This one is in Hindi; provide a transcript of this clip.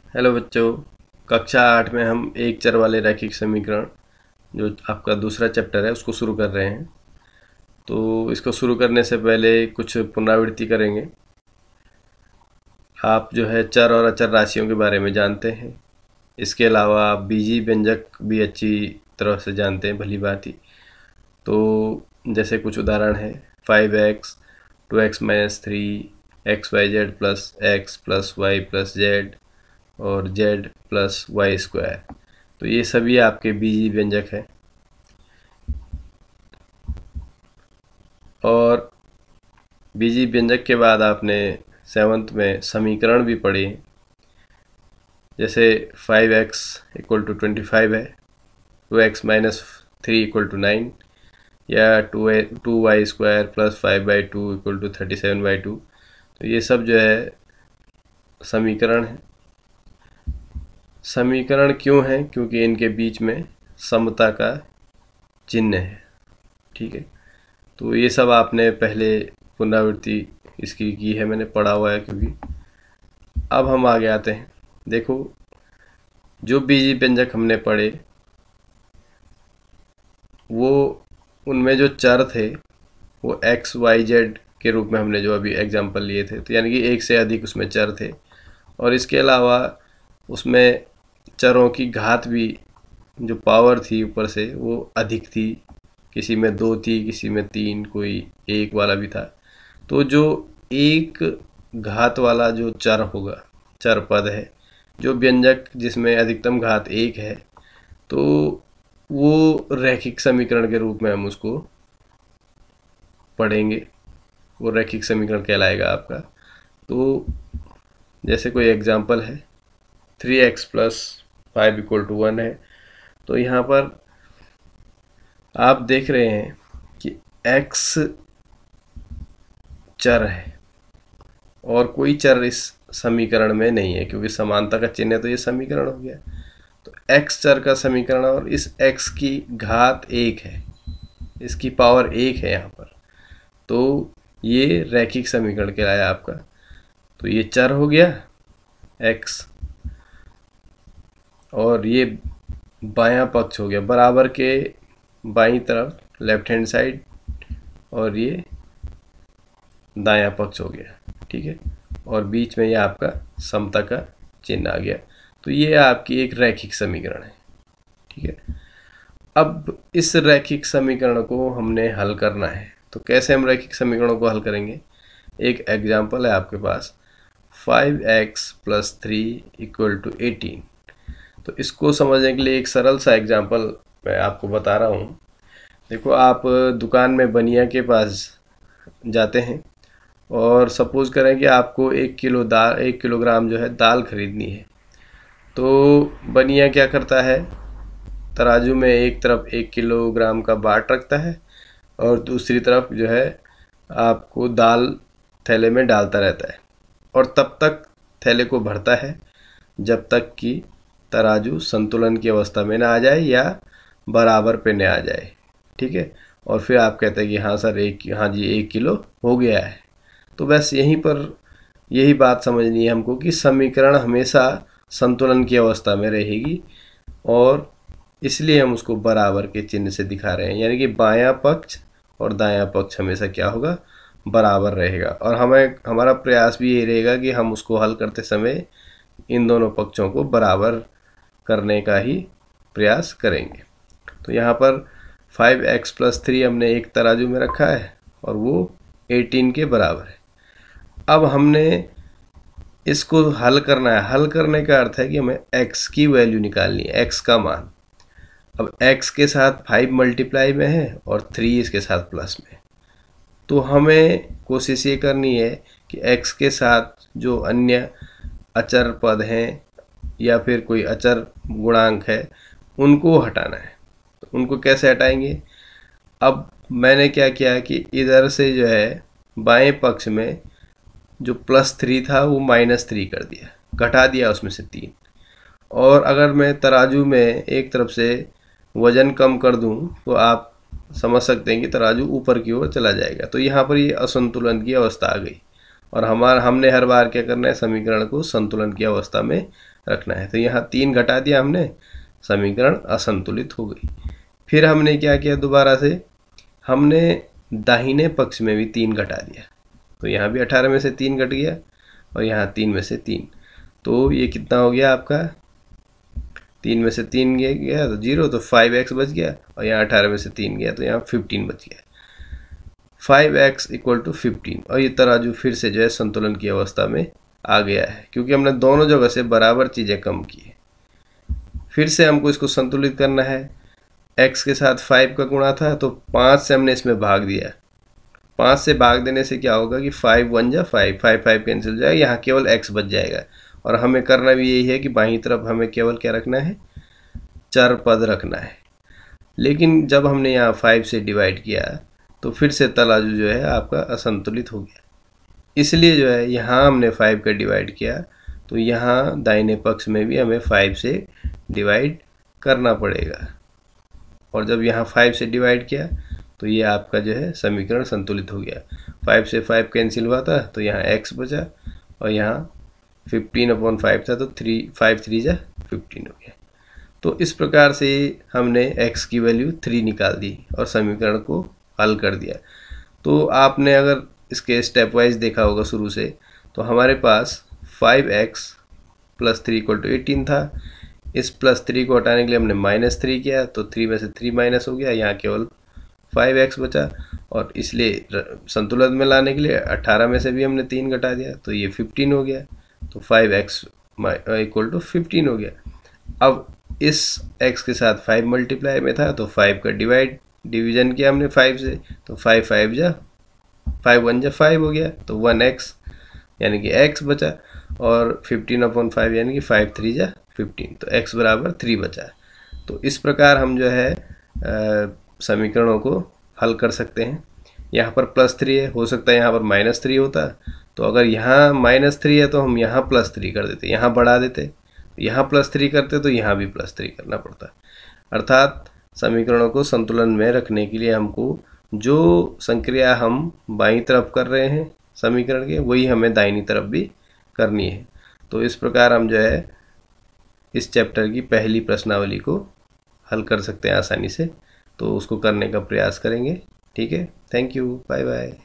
हेलो बच्चों, कक्षा 8 में हम एक चर वाले रैखिक समीकरण जो आपका दूसरा चैप्टर है उसको शुरू कर रहे हैं। तो इसको शुरू करने से पहले कुछ पुनरावृत्ति करेंगे। आप जो है चर और अचर राशियों के बारे में जानते हैं। इसके अलावा आप बीजीय व्यंजक भी अच्छी तरह से जानते हैं, भली भांति। तो जैसे कुछ उदाहरण है 5x 2x minus 3 x y z plus x plus y plus z और z प्लस वाई स्क्वायर। तो ये सभी आपके बीजीय व्यंजक हैं। और बीजीय व्यंजक के बाद आपने 7th में समीकरण भी पढ़े, जैसे 5x इक्वल टू 25 है, 2x माइनस 3 इक्वल टू 9, या 2y square plus 5/2 equal to 37/2। तो ये सब जो है समीकरण है। समीकरण क्यों है? क्योंकि इनके बीच में समता का चिन्ह है। ठीक है, तो ये सब आपने पहले पुनरावृत्ति इसकी की है, मैंने पढ़ा हुआ है। क्योंकि अब हम आगे आते हैं। देखो, जो बीजीय व्यंजक हमने पढ़े वो उनमें जो चर थे वो एक्स वाई जेड के रूप में हमने जो अभी एग्जांपल लिए थे, तो यानी कि एक से अधिक उसमें चर थे। और इसके अलावा उसमें चरों की घात भी, जो पावर थी ऊपर से, वो अधिक थी। किसी में 2 थी, किसी में 3, कोई 1 वाला भी था। तो जो एक घात वाला जो चर होगा, चर पद है, जो व्यंजक जिसमें अधिकतम घात 1 है, तो वो रैखिक समीकरण के रूप में हम उसको पढ़ेंगे। वो रैखिक समीकरण कहलाएगा आपका। तो जैसे कोई एग्जांपल है 3x प्लस 5 इक्वल टू 1 है। तो यहाँ पर आप देख रहे हैं कि x चर है और कोई चर इस समीकरण में नहीं है, क्योंकि समानता का चिन्ह है, तो ये समीकरण हो गया। तो x चर का समीकरण, और इस x की घात 1 है, इसकी पावर 1 है यहाँ पर। तो ये रैखिक समीकरण कहलाया आपका। तो ये चर हो गया x, और ये बायां पक्ष हो गया, बराबर के बाईं तरफ लेफ्ट हैंड साइड, और ये दायां पक्ष हो गया। ठीक है, और बीच में ये आपका समता का चिन्ह आ गया। तो ये आपकी एक रैखिक समीकरण है। ठीक है, अब इस रैखिक समीकरण को हमने हल करना है। तो कैसे हम रैखिक समीकरणों को हल करेंगे? एक एग्जाम्पल है आपके पास, 5x प्लस 3 इक्वल टू 18। तो इसको समझने के लिए एक सरल सा एग्जाम्पल मैं आपको बता रहा हूँ। देखो, आप दुकान में बनिया के पास जाते हैं और सपोज़ करें कि आपको 1 किलोग्राम जो है दाल खरीदनी है। तो बनिया क्या करता है, तराजू में एक तरफ 1 किलोग्राम का बाट रखता है और दूसरी तरफ जो है आपको दाल थैले में डालता रहता है, और तब तक थैले को भरता है जब तक कि तराजू संतुलन की अवस्था में ना आ जाए या बराबर पे न आ जाए। ठीक है, और फिर आप कहते हैं कि हाँ सर, हाँ जी 1 किलो हो गया है। तो बस यहीं पर यही बात समझनी है हमको कि समीकरण हमेशा संतुलन की अवस्था में रहेगी, और इसलिए हम उसको बराबर के चिन्ह से दिखा रहे हैं। यानी कि बायां पक्ष और दायां पक्ष हमेशा क्या होगा, बराबर रहेगा। और हमारा प्रयास भी ये रहेगा कि हम उसको हल करते समय इन दोनों पक्षों को बराबर करने का ही प्रयास करेंगे। तो यहाँ पर 5x प्लस 3 हमने एक तराजू में रखा है और वो 18 के बराबर है। अब हमने इसको हल करना है। हल करने का अर्थ है कि हमें x की वैल्यू निकालनी है, x का मान। अब x के साथ 5 मल्टीप्लाई में है और 3 इसके साथ प्लस में। तो हमें कोशिश ये करनी है कि x के साथ जो अन्य अचर पद हैं या फिर कोई अचर गुणांक है, उनको हटाना है। तो उनको कैसे हटाएंगे? अब मैंने क्या किया कि इधर से जो है बाएं पक्ष में जो +3 था वो -3 कर दिया, घटा दिया उसमें से 3। और अगर मैं तराजू में एक तरफ से वज़न कम कर दूं तो आप समझ सकते हैं कि तराजू ऊपर की ओर चला जाएगा। तो यहाँ पर ये असंतुलन की अवस्था आ गई, और हमने हर बार क्या करना है, समीकरण को संतुलन की अवस्था में रखना है। तो यहाँ 3 घटा दिया हमने, समीकरण असंतुलित हो गई। फिर हमने क्या किया, दोबारा से हमने दाहिने पक्ष में भी 3 घटा दिया। तो यहाँ भी 18 में से 3 घट गया और यहाँ 3 में से 3, तो ये कितना हो गया आपका, 3 में से 3 गया तो 0, तो 5x बच गया, और यहाँ 18 में से 3 गया तो यहाँ 15 बच गया। 5x इक्वल टू 15, और ये तराजू फिर से जो है संतुलन की अवस्था में आ गया है, क्योंकि हमने दोनों जगह से बराबर चीज़ें कम की। फिर से हमको इसको संतुलित करना है। x के साथ 5 का गुणा था, तो 5 से हमने इसमें भाग दिया। 5 से भाग देने से क्या होगा कि 5 1 जा 5, 5 5 कैंसिल हो जाएगा, यहाँ केवल x बच जाएगा। और हमें करना भी यही है कि बाईं तरफ हमें केवल क्या रखना है, चर पद रखना है। लेकिन जब हमने यहाँ 5 से डिवाइड किया तो फिर से तराजू जो है आपका असंतुलित हो गया। इसलिए जो है यहाँ हमने 5 का डिवाइड किया, तो यहाँ दाहिने पक्ष में भी हमें 5 से डिवाइड करना पड़ेगा। और जब यहाँ 5 से डिवाइड किया तो ये आपका जो है समीकरण संतुलित हो गया। 5 से 5 कैंसिल हुआ था तो यहाँ x बचा, और यहाँ 15/5 था तो 5 3 जा 15 हो गया। तो इस प्रकार से हमने x की वैल्यू 3 निकाल दी और समीकरण को हल कर दिया। तो आपने अगर इसके स्टेप वाइज देखा होगा शुरू से, तो हमारे पास 5x + 3 = 18 था। इस +3 को हटाने के लिए हमने -3 किया, तो 3 में से 3 माइनस हो गया, यहाँ केवल 5x बचा। और इसलिए संतुलन में लाने के लिए 18 में से भी हमने 3 घटा दिया, तो ये 15 हो गया। तो 5x = 15 हो गया। अब इस x के साथ 5 मल्टीप्लाई में था, तो 5 का डिवीजन किया हमने 5 से, तो 5 1 जा 5 हो गया, तो 1x यानी कि x बचा, और 15/5 यानी कि 5 3 जा 15, तो x बराबर 3 बचा। तो इस प्रकार हम जो है समीकरणों को हल कर सकते हैं। यहाँ पर +3 है, हो सकता है यहाँ पर -3 होता, तो अगर यहाँ -3 है तो हम यहाँ +3 कर देते, यहाँ बढ़ा देते, यहाँ +3 करते तो यहाँ भी +3 करना पड़ता। अर्थात समीकरणों को संतुलन में रखने के लिए हमको जो संक्रिया हम बाईं तरफ कर रहे हैं समीकरण के, वही हमें दाहिनी तरफ भी करनी है। तो इस प्रकार हम जो है इस चैप्टर की पहली प्रश्नावली को हल कर सकते हैं आसानी से। तो उसको करने का प्रयास करेंगे। ठीक है, थैंक यू, बाय बाय।